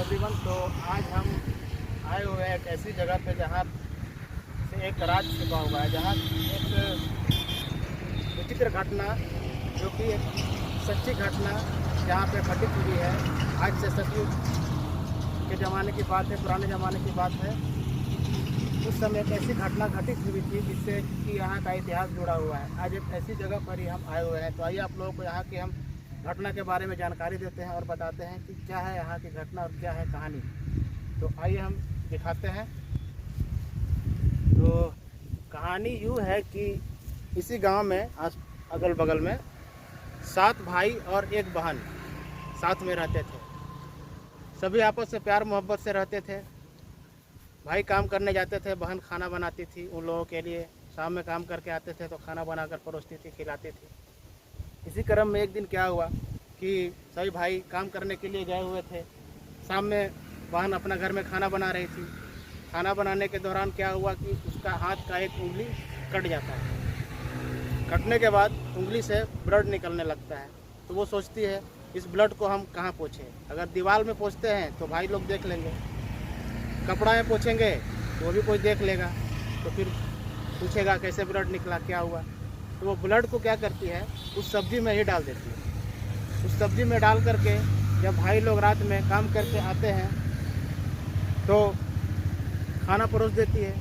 Everyone. तो आज हम आए हुए हैं एक ऐसी जगह पे जहाँ से एक राज छिपा हुआ है, जहाँ एक विचित्र घटना, जो कि एक सच्ची घटना जहाँ पे घटित हुई है। आज से सतयुग के ज़माने की बात है, पुराने ज़माने की बात है। उस समय एक ऐसी घटना घटित हुई थी जिससे कि यहाँ का इतिहास जुड़ा हुआ है। आज एक ऐसी जगह पर ही हम आए हुए हैं। तो आइए आप लोगों को यहाँ की हम घटना के बारे में जानकारी देते हैं और बताते हैं कि क्या है यहाँ की घटना और क्या है कहानी। तो आइए हम दिखाते हैं। तो कहानी यूँ है कि इसी गांव में अगल बगल में 7 भाई और एक बहन साथ में रहते थे। सभी आपस से प्यार मोहब्बत से रहते थे। भाई काम करने जाते थे, बहन खाना बनाती थी उन लोगों के लिए। शाम में काम करके आते थे तो खाना बनाकर परोसती थी, खिलाती थी। इसी क्रम में एक दिन क्या हुआ कि सभी भाई काम करने के लिए गए हुए थे। शाम में बहन अपना घर में खाना बना रही थी। खाना बनाने के दौरान क्या हुआ कि उसका हाथ का एक उंगली कट जाता है। कटने के बाद उंगली से ब्लड निकलने लगता है। तो वो सोचती है इस ब्लड को हम कहाँ पोंछें। अगर दीवार में पोंछते हैं तो भाई लोग देख लेंगे, कपड़ा में पोंछेंगे तो वो भी कोई देख लेगा, तो फिर पूछेगा कैसे ब्लड निकला, क्या हुआ। तो वो ब्लड को क्या करती है, उस सब्ज़ी में ही डाल देती है। उस सब्ज़ी में डाल करके जब भाई लोग रात में काम करके आते हैं तो खाना परोस देती है।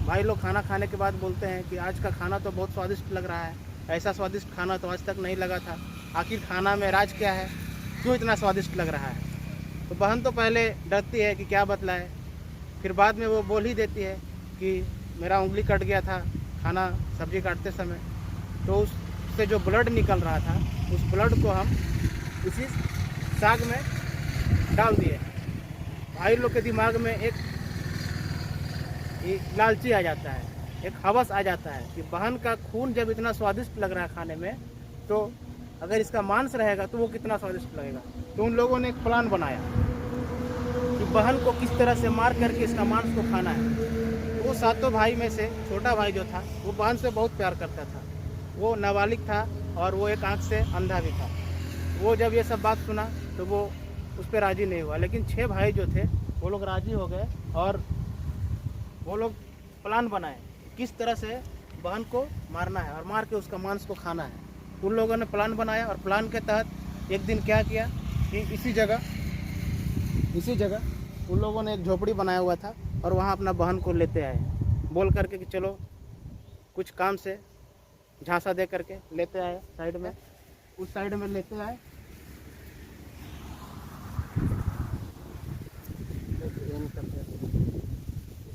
भाई लोग खाना खाने के बाद बोलते हैं कि आज का खाना तो बहुत स्वादिष्ट लग रहा है, ऐसा स्वादिष्ट खाना तो आज तक नहीं लगा था। आखिर खाना में राज क्या है, क्यों इतना स्वादिष्ट लग रहा है। तो बहन तो पहले डरती है कि क्या बतलाए, फिर बाद में वो बोल ही देती है कि मेरा उंगली कट गया था खाना सब्ज़ी काटते समय, तो उससे जो ब्लड निकल रहा था उस ब्लड को हम उसी साग में डाल दिए। भाई लोग के दिमाग में एक लालची आ जाता है, एक हवस आ जाता है कि बहन का खून जब इतना स्वादिष्ट लग रहा है खाने में, तो अगर इसका मांस रहेगा तो वो कितना स्वादिष्ट लगेगा। तो उन लोगों ने एक प्लान बनाया कि बहन को किस तरह से मार करके इसका मांस को खाना है। तो वो 7 भाई में से छोटा भाई जो था वो बहन से बहुत प्यार करता था। वो नाबालिग था और वो एक आंख से अंधा भी था। वो जब ये सब बात सुना तो वो उस पर राज़ी नहीं हुआ, लेकिन 6 भाई जो थे वो लोग राज़ी हो गए और वो लोग प्लान बनाए किस तरह से बहन को मारना है और मार के उसका मांस को खाना है। उन लोगों ने प्लान बनाया और प्लान के तहत एक दिन क्या किया कि इसी जगह उन लोगों ने एक झोपड़ी बनाया हुआ था और वहाँ अपना बहन को लेते आए, बोल करके कि चलो कुछ काम से झांसा दे करके लेते आए। साइड में उस साइड में लेते आए,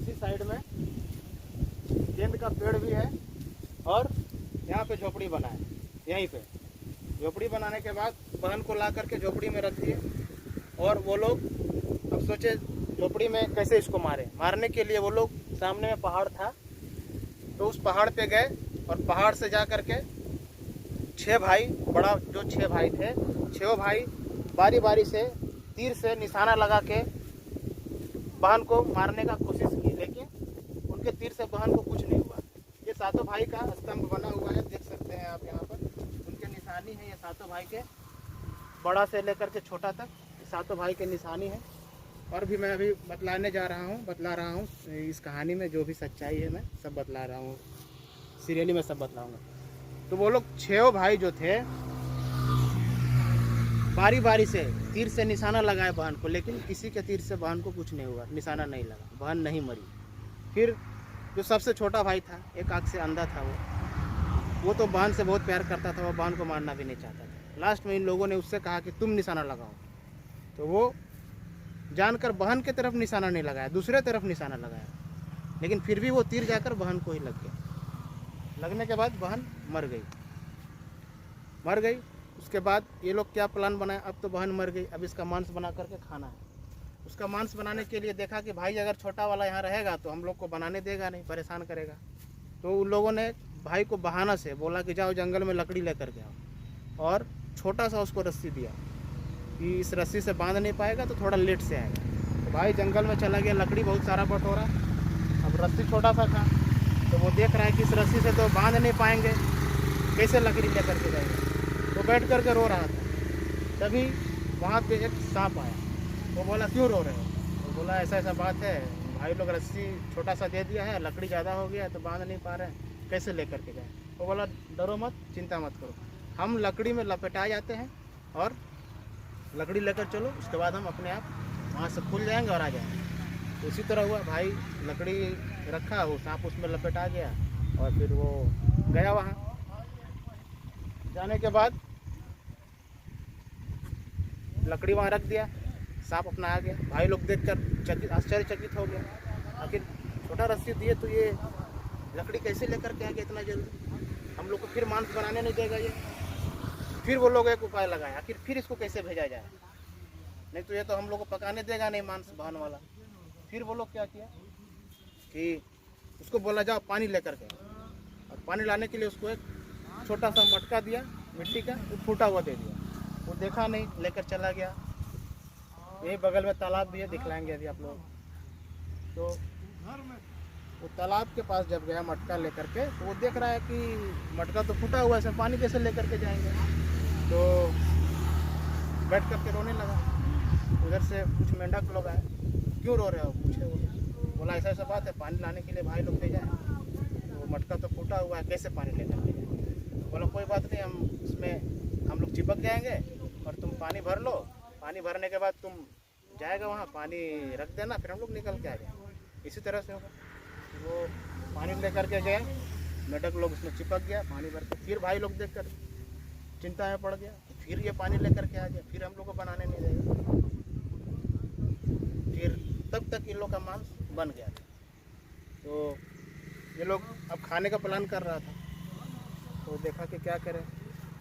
इसी साइड में गेंद का पेड़ भी है और यहाँ पे झोपड़ी बनाए। यहीं पे झोपड़ी बनाने के बाद बहन को ला करके झोपड़ी में रख दिए और वो लोग अब सोचे झोपड़ी में कैसे इसको मारने के लिए वो लोग सामने में पहाड़ था तो उस पहाड़ पे गए और पहाड़ से जा करके 6 भाई, बड़ा जो 6 भाई थे, 6 भाई बारी बारी से तीर से निशाना लगा के बहन को मारने का कोशिश की, लेकिन उनके तीर से बहन को कुछ नहीं हुआ। ये 7 भाई का स्तंभ बना हुआ है, देख सकते हैं आप यहाँ पर उनके निशानी है। ये 7 भाई के, बड़ा से लेकर के छोटा तक 7 भाई के निशानी है। और भी मैं अभी बतला रहा हूँ इस कहानी में जो भी सच्चाई है मैं सब बतला रहा हूँ, सीरियली मैं सब बतलाऊँगा। तो वो लोग 6 भाई जो थे बारी बारी से तीर से निशाना लगाए बहन को, लेकिन किसी के तीर से बहन को कुछ नहीं हुआ, निशाना नहीं लगा, बहन नहीं मरी। फिर जो सबसे छोटा भाई था, एक आँख से अंधा था, वो तो बहन से बहुत प्यार करता था, वो बहन को मारना भी नहीं चाहता था। लास्ट में इन लोगों ने उससे कहा कि तुम निशाना लगाओ, तो वो जानकर बहन की तरफ निशाना नहीं लगाया, दूसरे तरफ निशाना लगाया, लेकिन फिर भी वो तीर जाकर बहन को ही लग गया। लगने के बाद बहन मर गई। उसके बाद ये लोग क्या प्लान बनाए, अब तो बहन मर गई, अब इसका मांस बना करके खाना है। उसका मांस बनाने के लिए देखा कि भाई अगर छोटा वाला यहाँ रहेगा तो हम लोग को बनाने देगा नहीं, परेशान करेगा। तो उन लोगों ने भाई को बहाना से बोला कि जाओ जंगल में लकड़ी लेकर के आओ, और छोटा सा उसको रस्सी दिया कि इस रस्सी से बांध नहीं पाएगा तो थोड़ा लेट से आएगा। तो भाई जंगल में चला गया, लकड़ी बहुत सारा बटोरा। अब रस्सी छोटा सा था तो वो देख रहा है कि इस रस्सी से तो बांध नहीं पाएंगे, कैसे लकड़ी लेकर के जाएगा। तो बैठ करके रो रहा था। तभी वहाँ पे एक सांप आया। वो बोला क्यों रो रहे हो? वो बोला ऐसा ऐसा बात है, भाई लोग रस्सी छोटा सा दे दिया है, लकड़ी ज़्यादा हो गया है तो बांध नहीं पा रहे हैं, कैसे लेकर के जाए? वो बोला डरो मत, चिंता मत करो, हम लकड़ी में लपेटा जाते हैं और लकड़ी लेकर चलो, उसके बाद हम अपने आप वहाँ से खुल जाएंगे और आ जाएंगे। तो इसी तरह हुआ, भाई लकड़ी रखा, वो सांप उसमें लपेटा गया और फिर वो गया वहाँ। जाने के बाद लकड़ी वहाँ रख दिया, सांप अपना आ गया। भाई लोग देखकर आश्चर्यचकित हो गया, आखिर छोटा रस्सी दिए तो ये लकड़ी कैसे लेकर के आ गया इतना जल्दी, हम लोग को फिर मांस बनाने नहीं देगा ये। फिर वो लोग एक उपाय लगाया, आखिर फिर इसको कैसे भेजा जाए, नहीं तो ये तो हम लोग को पकाने देगा नहीं मांस बहन वाला। फिर वो लोग क्या किया कि उसको बोला जाओ पानी लेकर के, और पानी लाने के लिए उसको एक छोटा सा मटका दिया मिट्टी का, वो फूटा हुआ दे दिया। वो देखा नहीं, लेकर चला गया। यही बगल में तालाब भी है, दिखलाएंगे अभी आप लोग। तो वो तालाब के पास जब गया मटका लेकर के, तो वो देख रहा है कि मटका तो फूटा हुआ है, इसमें पानी कैसे लेकर के जाएंगे। तो बैठ करके रोने लगा। उधर से कुछ मेंढक लोग आए, क्यों रो रहे हो पूछे। वो बोला ऐसा ऐसा बात है, पानी लाने के लिए भाई लोग भेजा है, तो मटका तो फूटा हुआ है, कैसे पानी लेकर के जाए। बोला कोई बात नहीं, हम इसमें हम लोग चिपक जाएंगे और तुम पानी भर लो, पानी भरने के बाद तुम जाएगा वहाँ पानी रख देना, फिर हम लोग निकल के आ जाएंगे। इसी तरह से होगा। वो पानी लेकर के गए, मेढक लोग उसमें चिपक गया, पानी भर के फिर भाई लोग देखकर चिंता में पड़ गया, फिर ये पानी लेकर के आ गया, फिर हम लोग को बनाने नहीं देगा। फिर तब तक इन लोग का मांस बन गया था। तो ये लोग अब खाने का प्लान कर रहा था, तो देखा कि क्या करें।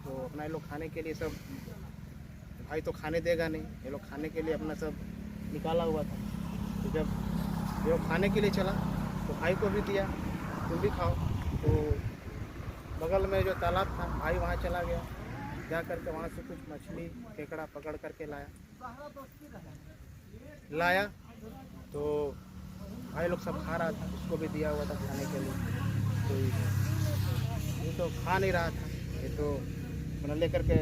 तो अपना ये लोग खाने के लिए सब, भाई तो खाने देगा नहीं, ये लोग खाने के लिए अपना सब निकाला हुआ था। तो जब ये खाने के लिए चला तो भाई को भी दिया, तुम भी खाओ। तो बगल में जो तालाब था, भाई वहाँ चला गया, जा करके वहाँ से कुछ मछली केकड़ा पकड़ करके लाया। तो भाई लोग सब खा रहा था, उसको भी दिया हुआ था खाने के लिए। तो ये तो खा नहीं रहा था, ये तो अपना लेकर के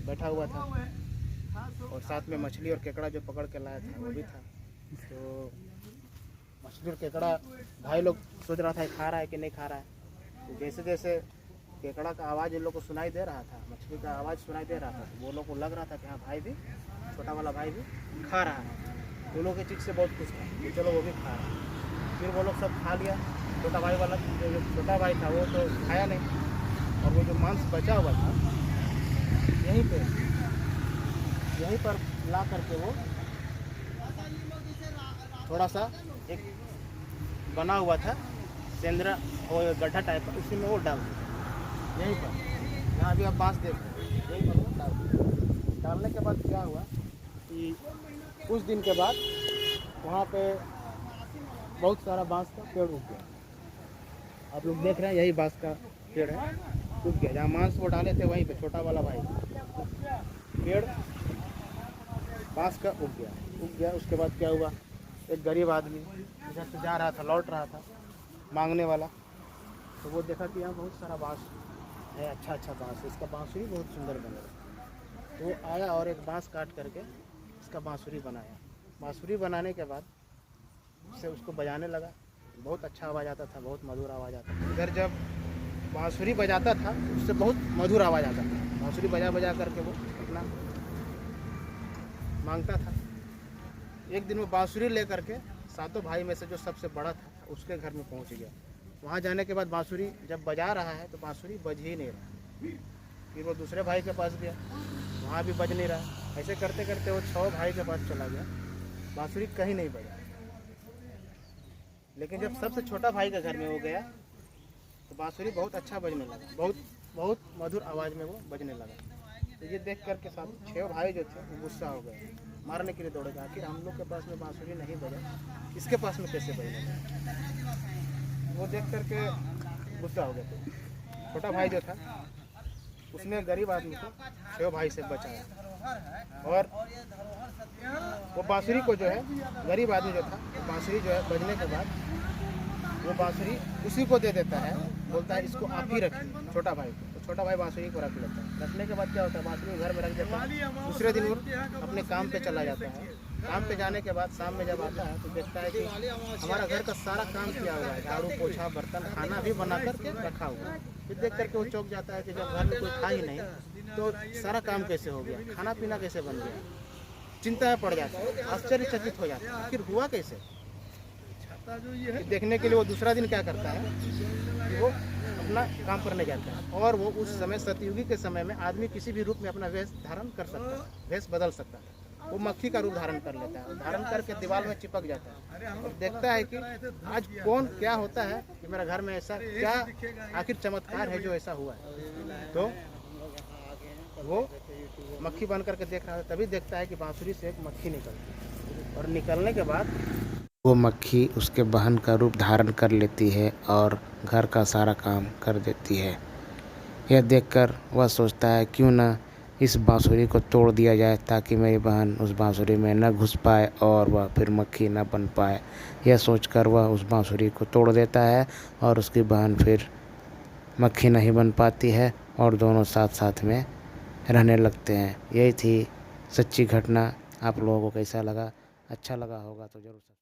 बैठा हुआ था, और साथ में मछली और केकड़ा जो पकड़ के लाया था वो भी था। तो मछली और केकड़ा भाई लोग सोच रहा था खा रहा है कि नहीं खा रहा है। तो जैसे जैसे केकड़ा का आवाज़ इन लोग को सुनाई दे रहा था, मछली का आवाज़ सुनाई दे रहा था, तो वो लोग को लग रहा था कि हाँ भाई भी, छोटा वाला भाई भी खा रहा है। वो लोग की चीज़ से बहुत खुश था कि चलो वो भी खा रहा है। फिर वो लोग सब खा लिया। छोटा भाई वाला जो छोटा भाई था वो तो खाया नहीं, और वो जो मांस बचा हुआ था यहीं पर ला करके वो थोड़ा सा एक बना हुआ था सेंद्रा और गड्ढा टाइप का, उसी में वो डाल दिया यहीं पर, यहाँ भी आप बांस देखो, यहीं पर वो डाल दिया। डालने के बाद क्या हुआ कि कुछ दिन के बाद वहाँ पे बहुत सारा बांस का पेड़ उग गया। आप लोग देख रहे हैं, यही बांस का पेड़ है, उग गया। जहाँ मांस वो डाले थे वहीं पे छोटा वाला भाई पेड़ बांस का उग गया। उसके बाद क्या हुआ, एक गरीब आदमी इधर से जा रहा था, लौट रहा था मांगने वाला, तो वो देखा कि यहाँ बहुत सारा बांस है, अच्छा अच्छा बांस है, इसका बांसुरी बहुत सुंदर बनेगा। तो वो आया और एक बांस काट करके इसका बांसुरी बनाया। बांसुरी बनाने के बाद उससे उसको बजाने लगा, बहुत अच्छा आवाज़ आता था, बहुत मधुर आवाज़ आता था। इधर जब बांसुरी बजाता था उससे बहुत मधुर आवाज़ आता था। बांसुरी बजा बजा करके वो अपना मांगता था। एक दिन वो बांसुरी लेकर के सातों भाई में से जो सबसे बड़ा था उसके घर में पहुंच गया। वहाँ जाने के बाद बांसुरी जब बजा रहा है तो बांसुरी बज ही नहीं रहा। फिर वो दूसरे भाई के पास गया, वहाँ भी बज नहीं रहा। ऐसे करते करते वो 6 भाई के पास चला गया, बांसुरी कहीं नहीं बजा। लेकिन जब सबसे छोटा भाई के घर में वो गया तो बांसुरी बहुत अच्छा बजने लगा, बहुत मधुर आवाज़ में वो बजने लगा। तो ये देख करके सब 6 भाई जो थे वो गुस्सा हो गए, मारने के लिए दौड़े। आखिर हम लोग के पास में बांसुरी नहीं बजा, इसके पास में कैसे बजेगा। वो देख करके गुस्सा हो गया। तो छोटा भाई जो था उसने गरीब आदमी को 6 भाई से बचाया, और वो बांसुरी को जो है, गरीब आदमी जो था, वो बांसुरी जो है बजने के बाद वो बांसुरी उसी को दे देता है, बोलता है इसको आप ही रखिए छोटा भाई को। तो छोटा भाई बांसुरी को रख लेता है। रखने के बाद क्या होता है, बांसुरी घर में रख देता है। दूसरे दिन वो अपने काम पे चला जाता है। काम पे जाने के बाद शाम में जब आता है तो देखता है कि हमारा घर का सारा काम किया हुआ है, झाड़ू पोछा बर्तन खाना भी बना करके रखा हुआ है। फिर देख करके वो चौंक जाता है कि जब घर में कोई खा ही नहीं तो सारा काम कैसे हो गया, खाना पीना कैसे बन गया। चिंता में पड़ जाता है, आश्चर्यचकित हो जाता है, आखिर हुआ कैसे। देखने के लिए वो दूसरा दिन क्या करता है कि वो अपना काम करने जाता है। और वो उस समय सतयुगी के समय में आदमी किसी भी रूप में अपना वेश धारण कर सकता है, वेश बदल सकता है। वो मक्खी का रूप धारण कर लेता है, धारण करके दीवार में चिपक जाता है और देखता है कि आज कौन क्या होता है कि मेरा घर में ऐसा क्या आखिर चमत्कार है जो ऐसा हुआ है। तो वो मक्खी बन करके देख रहा है, तभी देखता है कि बांसुरी से एक मक्खी निकलती है और निकलने के बाद वो मक्खी उसके बहन का रूप धारण कर लेती है और घर का सारा काम कर देती है। यह देखकर वह सोचता है क्यों न इस बांसुरी को तोड़ दिया जाए ताकि मेरी बहन उस बांसुरी में न घुस पाए और वह फिर मक्खी न बन पाए। यह सोचकर वह उस बांसुरी को तोड़ देता है और उसकी बहन फिर मक्खी नहीं बन पाती है और दोनों साथ साथ में रहने लगते हैं। यही थी सच्ची घटना। आप लोगों को कैसा लगा? अच्छा लगा होगा तो ज़रूर।